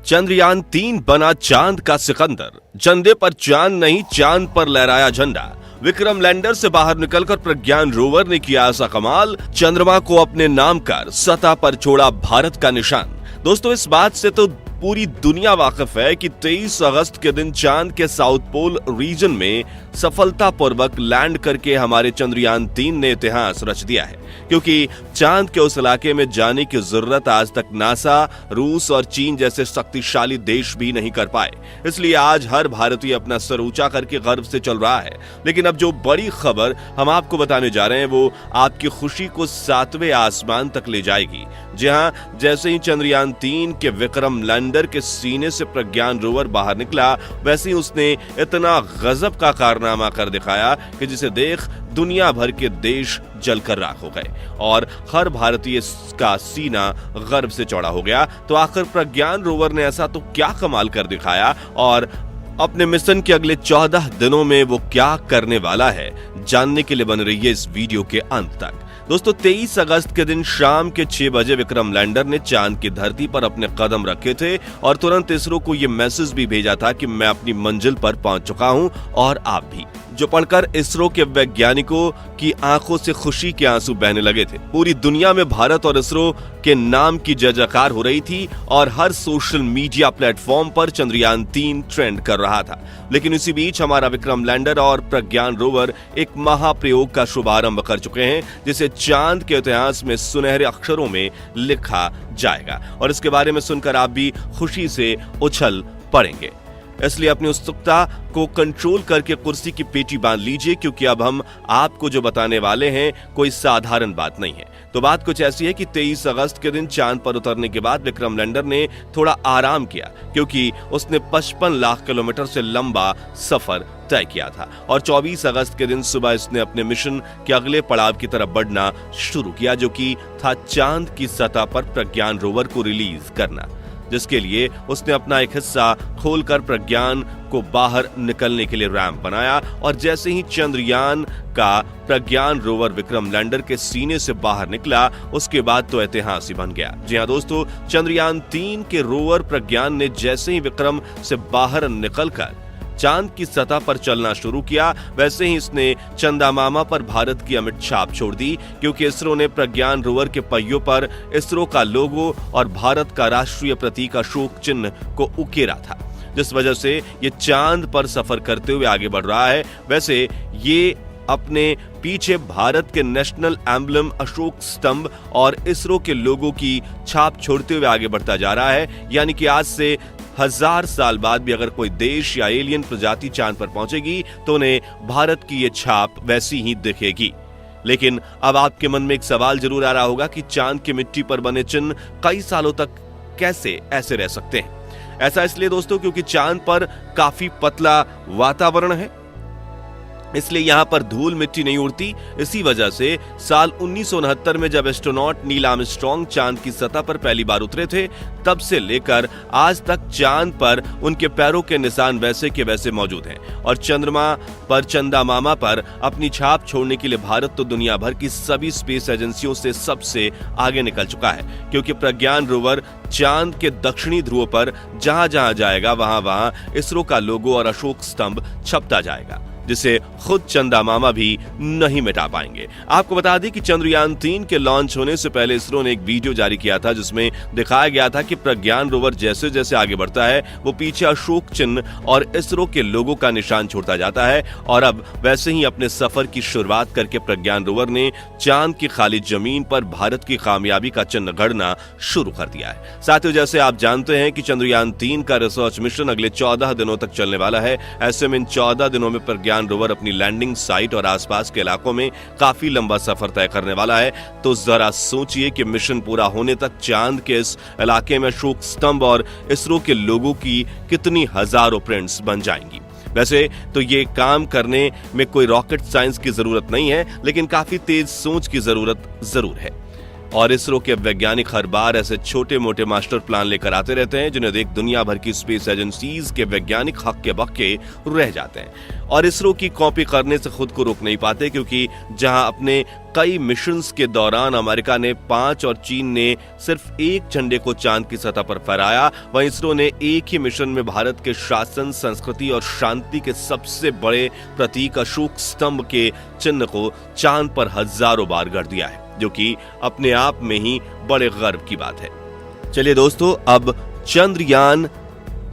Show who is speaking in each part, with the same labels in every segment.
Speaker 1: चंद्रयान-3 बना चांद का सिकंदर। झंडे पर चांद नहीं, चांद पर लहराया झंडा। विक्रम लैंडर से बाहर निकलकर प्रज्ञान रोवर ने किया ऐसा कमाल, चंद्रमा को अपने नाम कर सतह पर छोड़ा भारत का निशान। दोस्तों, इस बात से तो पूरी दुनिया वाकिफ है कि 23 अगस्त के दिन चांद के साउथ पोल रीजन में सफलतापूर्वक लैंड करके हमारे चंद्रयान-3 ने इतिहास रच दिया है, क्योंकि चांद के उस इलाके में जाने की जरूरत आज तक नासा, रूस और चीन जैसे शक्तिशाली देश भी नहीं कर पाए। इसलिए आज हर भारतीय अपना सर ऊंचा करके गर्व से चल रहा है। लेकिन अब जो बड़ी खबर हम आपको बताने जा रहे हैं वो आपकी खुशी को 7वें आसमान तक ले जाएगी। जी हां, जैसे ही चंद्रयान-3 के विक्रम लैंडर के सीने से प्रज्ञान रोवर बाहर निकला, वैसे ही उसने इतना गजब का कारनामा कर दिखाया कि जिसे देख दुनिया भर के देश जलकर राख हो गए और हर भारतीय का सीना गर्व से चौड़ा हो गया। तो आखिर प्रज्ञान रोवर ने ऐसा तो क्या कमाल कर दिखाया और अपने मिशन के अगले 14 दिनों में वो क्या करने वाला है, जानने के लिए बन रही है इस वीडियो के अंत तक। दोस्तों, 23 अगस्त के दिन शाम के 6 बजे विक्रम लैंडर ने चांद की धरती पर अपने कदम रखे थे और तुरंत इसरो को यह मैसेज भी भेजा था कि मैं अपनी मंजिल पर पहुंच चुका हूं और आप भी, जो पढ़कर इसरो के वैज्ञानिकों की आंखों से खुशी के आंसू बहने लगे थे। पूरी दुनिया में भारत और इसरो के नाम की जय जयकार हो रही थी और हर सोशल मीडिया प्लेटफॉर्म पर चंद्रयान-3 ट्रेंड कर रहा था। लेकिन इसी बीच हमारा विक्रम लैंडर और प्रज्ञान रोवर एक महाप्रयोग का शुभारंभ कर चुके हैं, जिसे चांद के इतिहास में सुनहरे अक्षरों में लिखा जाएगा और इसके बारे में सुनकर आप भी खुशी से उछल पड़ेंगे। इसलिए अपनी उत्सुकता को कंट्रोल करके कुर्सी की पेटी बांध लीजिए, क्योंकि अब हम आपको जो बताने वाले हैं कोई साधारण बात नहीं है। तो बात कुछ ऐसी है कि 23 अगस्त के दिन चांद पर उतरने के बाद विक्रम लैंडर ने थोड़ा आराम किया, क्योंकि उसने 55 लाख किलोमीटर से लंबा सफर तय किया था और 24 अगस्त के दिन सुबह इसने अपने मिशन के अगले पड़ाव की तरफ बढ़ना शुरू किया, जो कि था चांद की सतह पर प्रज्ञान रोवर को रिलीज करना, जिसके लिए उसने अपना एक हिस्सा खोलकर प्रज्ञान को बाहर निकलने के लिए रैंप बनाया और जैसे ही चंद्रयान का प्रज्ञान रोवर विक्रम लैंडर के सीने से बाहर निकला, उसके बाद तो इतिहास ही बन गया। जी हां दोस्तों, चंद्रयान-3 के रोवर प्रज्ञान ने जैसे ही विक्रम से बाहर निकलकर चांद की सतह पर चलना शुरू किया, वैसे ही इसने चंदा मामा पर भारत की अमिट छाप छोड़ दी, क्योंकि इसरो ने प्रज्ञान रोवर के पहियों पर इसरो का लोगो और भारत का राष्ट्रीय प्रतीक अशोक चिन्ह को उकेरा था, जिस वजह से ये चांद पर सफर करते हुए आगे बढ़ रहा है। वैसे ये अपने पीछे भारत के नेशनल एम्बलम अशोक स्तंभ और इसरो के लोगो की छाप छोड़ते हुए आगे बढ़ता जा रहा है। यानी कि आज से 1000 साल बाद भी अगर कोई देश या एलियन प्रजाति चांद पर पहुंचेगी तो उन्हें भारत की ये छाप वैसी ही दिखेगी। लेकिन अब आपके मन में एक सवाल जरूर आ रहा होगा कि चांद की मिट्टी पर बने चिन्ह कई सालों तक कैसे ऐसे रह सकते हैं। ऐसा इसलिए दोस्तों क्योंकि चांद पर काफी पतला वातावरण है, इसलिए यहां पर धूल मिट्टी नहीं उड़ती। इसी वजह से साल 1969 में जब एस्ट्रोनॉट नील आर्मस्ट्रांग चांद की सतह पर पहली बार उतरे थे, तब से लेकर आज तक चांद पर उनके पैरों के निशान वैसे के वैसे मौजूद हैं और चंद्रमा पर चंदा मामा पर अपनी छाप छोड़ने के लिए भारत तो दुनिया भर की सभी स्पेस एजेंसियों से सबसे आगे निकल चुका है, क्योंकि प्रज्ञान रोवर चांद के दक्षिणी ध्रुव पर जहां जहां जाएगा वहां वहां इसरो का लोगो और अशोक स्तंभ छपता जाएगा, जिसे खुद चंदा मामा भी नहीं मिटा पाएंगे। आपको बता दें कि चंद्रयान-3 के लॉन्च होने से पहले इसरो ने एक वीडियो जारी किया था, जिसमें दिखाया गया था कि प्रज्ञान रोवर जैसे जैसे आगे बढ़ता है वो पीछे अशोक चिन्ह और इसरो के लोगो का निशान छोड़ता जाता है और अब वैसे ही अपने सफर की शुरुआत करके प्रज्ञान रोवर ने चांद की खाली जमीन पर भारत की कामयाबी का चिन्ह गढ़ना शुरू कर दिया है। साथियों, जैसे आप जानते हैं कि चंद्रयान-3 का रिसर्च मिशन अगले 14 दिनों तक चलने वाला है। ऐसे में इन 14 दिनों में प्रज्ञान रोवर अपनी लैंडिंग साइट और आसपास के इलाकों में काफी लंबा सफर तय करने वाला है। तो जरा सोचिए कि मिशन पूरा होने तक चांद के इस इलाके में अशोक स्तंभ और इसरो के लोगों की कितनी हजारों प्रिंट्स बन जाएंगी। वैसे तो ये काम करने में कोई रॉकेट साइंस की जरूरत नहीं है, लेकिन काफी तेज सोच की जरूरत जरूर है। और इसरो के वैज्ञानिक हर बार ऐसे छोटे मोटे मास्टर प्लान लेकर आते रहते हैं जिन्हें देख दुनिया भर की स्पेस एजेंसीज के वैज्ञानिक हक्के बक्के रह जाते हैं और इसरो की कॉपी करने से खुद को रोक नहीं पाते, क्योंकि जहां अपने कई मिशंस के दौरान अमेरिका ने 5 और चीन ने सिर्फ एक झंडे को चांद की सतह पर फहराया, वहीं इसरो ने एक ही मिशन में भारत के शासन, संस्कृति और शांति के सबसे बड़े प्रतीक अशोक स्तंभ के चिन्ह को चांद पर हजारों बार गढ़ दिया है, जो कि अपने आप में ही बड़े गर्व की बात है। चलिए दोस्तों, अब चंद्रयान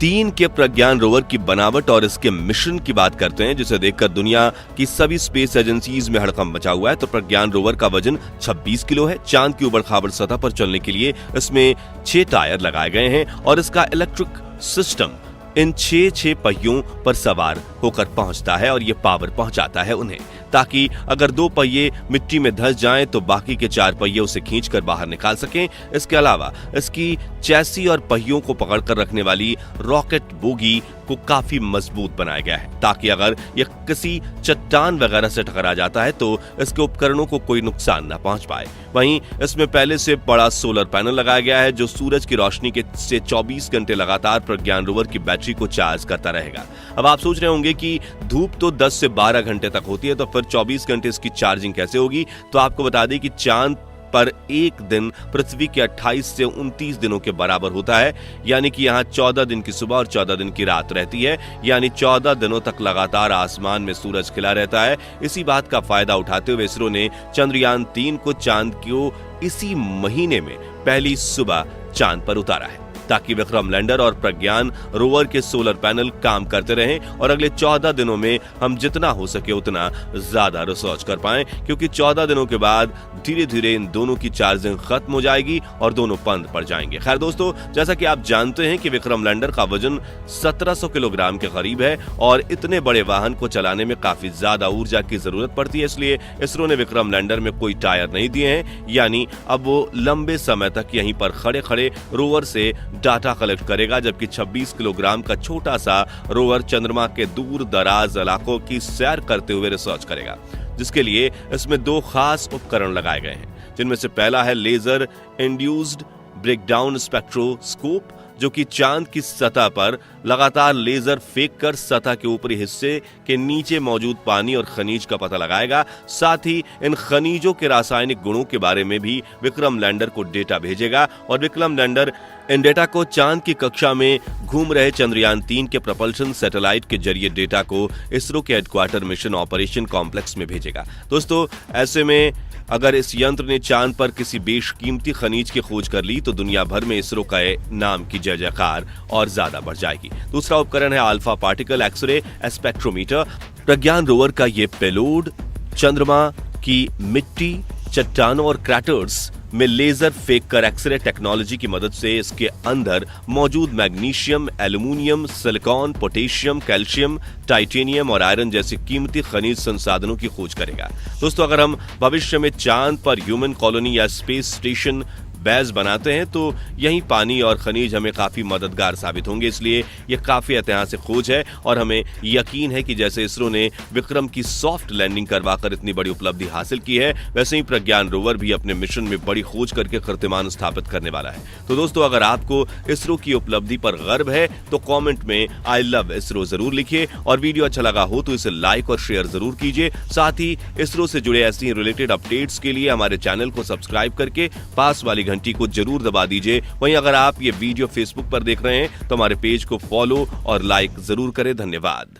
Speaker 1: 3 के प्रज्ञान रोवर की बनावट और इसके मिशन की बात करते हैं, जिसे देखकर दुनिया की सभी स्पेस एजेंसीज में हड़कंप मचा हुआ है। तो प्रज्ञान रोवर का वजन 26 किलो है। चांद की उबड़-खाबड़ सतह पर चलने के लिए इसमें 6 टायर लगाए गए हैं और इसका इलेक्ट्रिक सिस्टम इन 6 पहियों पर सवार होकर पहुंचता है और ये पावर पहुंचाता है उन्हें, ताकि अगर 2 पहिए मिट्टी में धंस जाएं तो बाकी के 4 पहिए उसे खींचकर बाहर निकाल सकें। इसके अलावा इसकी चैसी और पहियों को पकड़कर रखने वाली रॉकेट बोगी को काफी मजबूत बनाया गया है, ताकि अगर यह किसी चट्टान वगैरह से टकरा जाता है तो इसके उपकरणों को कोई नुकसान न पहुंच पाए। वहीं इसमें पहले से बड़ा सोलर पैनल लगाया गया है जो सूरज की रोशनी से 24 घंटे लगातार प्रज्ञान रोवर की बैटरी को चार्ज करता रहेगा। अब आप सोच रहे होंगे कि धूप तो 10 से 12 घंटे तक होती है, तो फिर 24 घंटे इसकी चार्जिंग कैसे होगी? तो आपको बता दें कि चांद पर एक दिन पृथ्वी के 28 से 29 दिनों के बराबर होता है, यानी कि यहाँ 14 दिन की सुबह और 14 दिन की रात रहती है, यानी 14 दिनों तक लगातार आसमान में सूरज खिला रहता है। इसी बात का फायदा उठाते हुए इसरो ने चंद्रयान 3 को चांद को इसी महीने में पहली सुबह चांद पर उतारा है, ताकि विक्रम लैंडर और प्रज्ञान रोवर के सोलर पैनल काम करते रहें और अगले 14 दिनों में हम जितना हो सके उतना ज्यादा रिसर्च कर पाएं, क्योंकि 14 दिनों के बाद धीरे धीरे इन दोनों की चार्जिंग खत्म हो जाएगी और दोनों बंद पड़ जाएंगे। खैर दोस्तों, जैसा कि आप जानते हैं कि विक्रम लैंडर का वजन 1700 किलोग्राम के करीब है और इतने बड़े वाहन को चलाने में काफी ज्यादा ऊर्जा की जरूरत पड़ती है, इसलिए इसरो ने विक्रम लैंडर में कोई टायर नहीं दिए हैं, यानी अब वो लंबे समय तक यहीं पर खड़े खड़े रोवर से डाटा कलेक्ट करेगा, जबकि 26 किलोग्राम का छोटा सा रोवर चंद्रमा के दूर दराज इलाकों की सैर करते हुए रिसर्च करेगा, जिसके लिए इसमें 2 खास उपकरण लगाए गए हैं, जिनमें से पहला है लेजर इंड्यूस्ड ब्रेकडाउन स्पेक्ट्रोस्कोप, जो कि चांद की सतह पर लगातार लेजर फेंक कर सतह के ऊपरी हिस्से के नीचे मौजूद पानी और खनिज का पता लगाएगा। साथ ही इन खनिजों के रासायनिक गुणों के बारे में भी विक्रम लैंडर को डेटा भेजेगा और विक्रम लैंडर इन डेटा को चांद की कक्षा में घूम रहे चंद्रयान 3 के प्रपल्शन सैटेलाइट के जरिए डेटा को इसरो के हेडक्वार्टर मिशन ऑपरेशन कॉम्प्लेक्स में भेजेगा। दोस्तों, ऐसे में अगर इस यंत्र ने चांद पर किसी बेशकीमती खनिज की खोज कर ली तो दुनिया भर में इसरो का नाम की जय जयकार और ज्यादा बढ़ जाएगी। दूसरा उपकरण है अल्फा पार्टिकल एक्सरे स्पेक्ट्रोमीटर। प्रज्ञान रोवर का ये पेलोड चंद्रमा की मिट्टी, चट्टानों और क्रैटर्स में लेजर फेंक कर एक्सरे टेक्नोलॉजी की मदद से इसके अंदर मौजूद magnesium, aluminium, silicon, potassium, calcium, titanium और आयरन जैसे कीमती खनिज संसाधनों की खोज करेगा। दोस्तों, अगर हम भविष्य में चांद पर ह्यूमन कॉलोनी या स्पेस स्टेशन बेस बनाते हैं तो यही पानी और खनिज हमें काफी मददगार साबित होंगे, इसलिए यह काफी ऐतिहासिक खोज है और हमें यकीन है कि जैसे इसरो ने विक्रम की सॉफ्ट लैंडिंग करवाकर इतनी बड़ी उपलब्धि हासिल की है, वैसे ही प्रज्ञान रोवर भी अपने मिशन में बड़ी खोज करके कीर्तिमान स्थापित करने वाला है। तो दोस्तों, अगर आपको इसरो की उपलब्धि पर गर्व है तो कॉमेंट में आई लव इसरो जरूर लिखिए और वीडियो अच्छा लगा हो तो इसे लाइक और शेयर जरूर कीजिए। साथ ही इसरो से जुड़े ऐसी रिलेटेड अपडेट्स के लिए हमारे चैनल को सब्सक्राइब करके पास वाली घंटी को जरूर दबा दीजिए। वहीं अगर आप ये वीडियो फेसबुक पर देख रहे हैं तो हमारे पेज को फॉलो और लाइक जरूर करें। धन्यवाद।